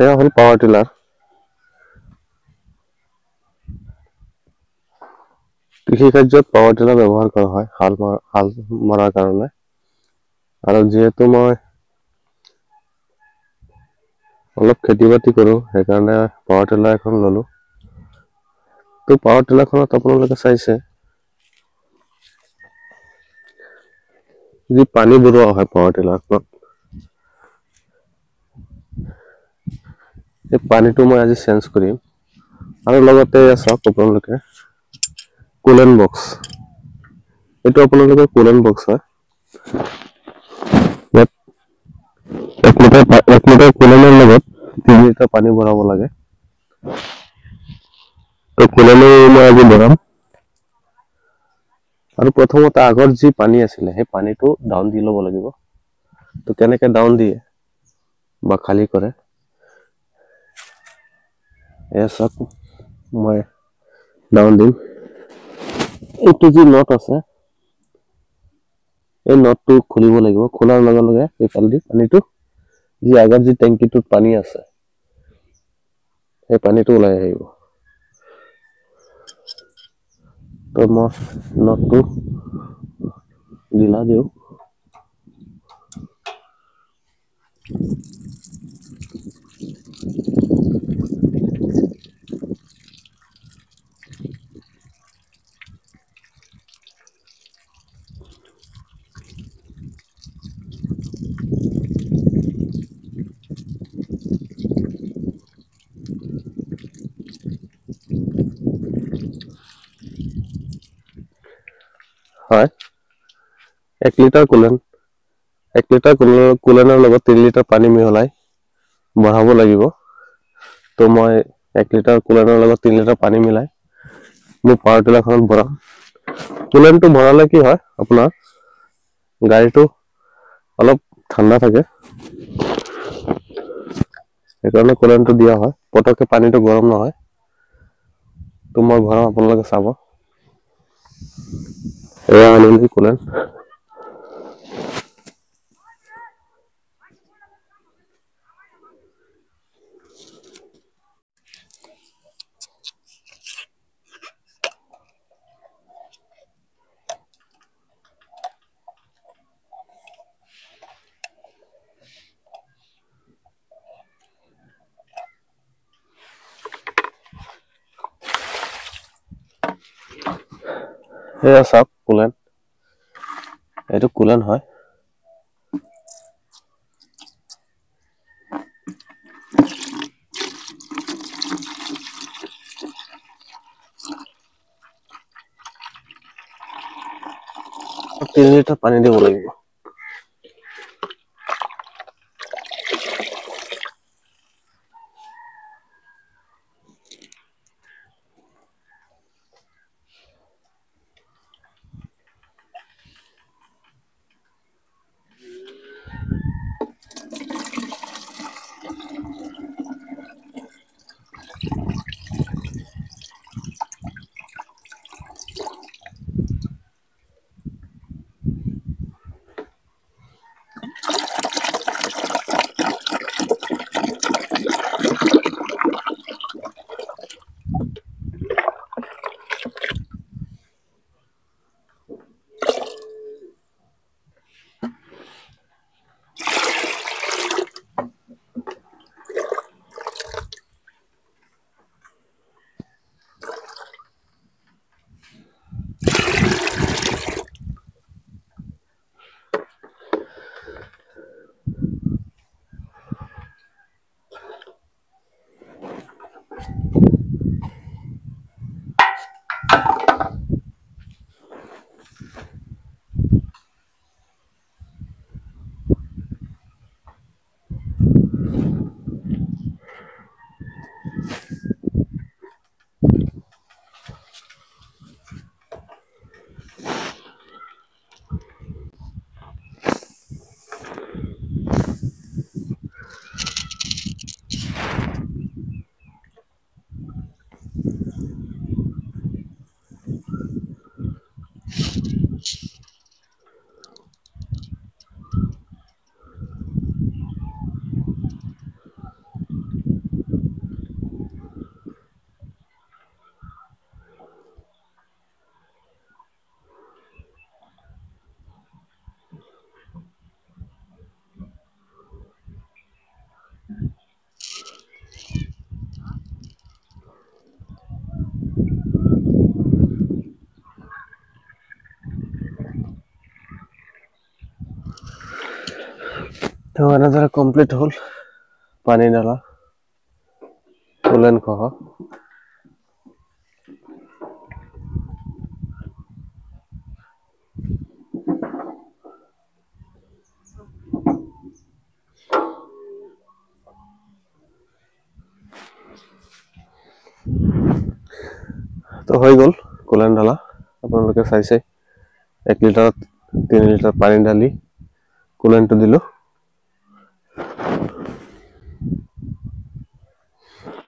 এয়া হ'ল power tiller. কৃষি কাৰ্যত পাৱাৰ টিলাৰ ব্যৱহাৰ কৰা হয় হাল মৰাৰ কাৰণে। আৰু যিহেতু মই অলপ খেতি বাতি কৰো সেইকাৰণে পাৱাৰ টিলাৰ এখন ললো। তো পাৱাৰ টিলাৰখনত আপোনালোকে চাইছে যি পানী ভৰোৱা হয় পাৱাৰ টিলাৰখনত, এই পানীটো মই আজি চেঞ্জ কৰিম। আৰু লগতে চাওক আপোনালোকে কুলেন বক্স, এইটো আপোনালোকৰ কুলেন বক্স হয়। ইয়াত 1 লিটাৰ কুলেনৰ লগত 3 লিটাৰ পানী ভৰাব লাগে। তো কুলেনো মই আজি ভৰাম। আৰু প্ৰথমতে আগৰ যি পানী আছিলে সেই পানীটো ডাউন দি ল'ব লাগিব। তো কেনেকে ডাউন দিয়ে বা খালী কৰে এয়া চাওক, মই ডাউন দিম। এইটো যি নট আছে এই নটটো খুলিব লাগিব। খোলাৰ লগে লগে এইফালেদি পানীটো যি আগৰ যি টেংকিটোত পানী আছে সেই পানীটো ওলাই আহিব। তো মই নটটো ঢিলা দিওঁ। হয়, 1 লিটাৰ কুলেনৰ লগত 3 লিটাৰ পানী মিহলাই বঢ়াব লাগিব। তো মই 1 লিটাৰ কুলেনৰ লগত 3 লিটাৰ পানী মিলাই মোৰ পাৱাৰ টিলাৰখনত ভৰাম। কুলেনটো ভৰালে কি হয়, আপোনাৰ গাড়ীটো অলপ ঠাণ্ডা থাকে, সেইকাৰণে কুলেনটো দিয়া হয়। পটককে পানীটো গৰম নহয়। তো মই ভৰাম, আপোনালোকে চাব। এয়া আনিলো কুলেন। এয়া চাওক কুলেন, এইটো কুলেন হয়। আৰু 3 লিটাৰ পানী দিব লাগিব। তো এনেদৰে কমপ্লিট হ'ল পানী ঢালা কুলেন সহ। তো হৈ গ'ল কুলেন ঢালা। আপোনালোকে চাইছে 1 লিটাৰত 3 লিটাৰ পানী ঢালি কুলেনটো দিলোঁ।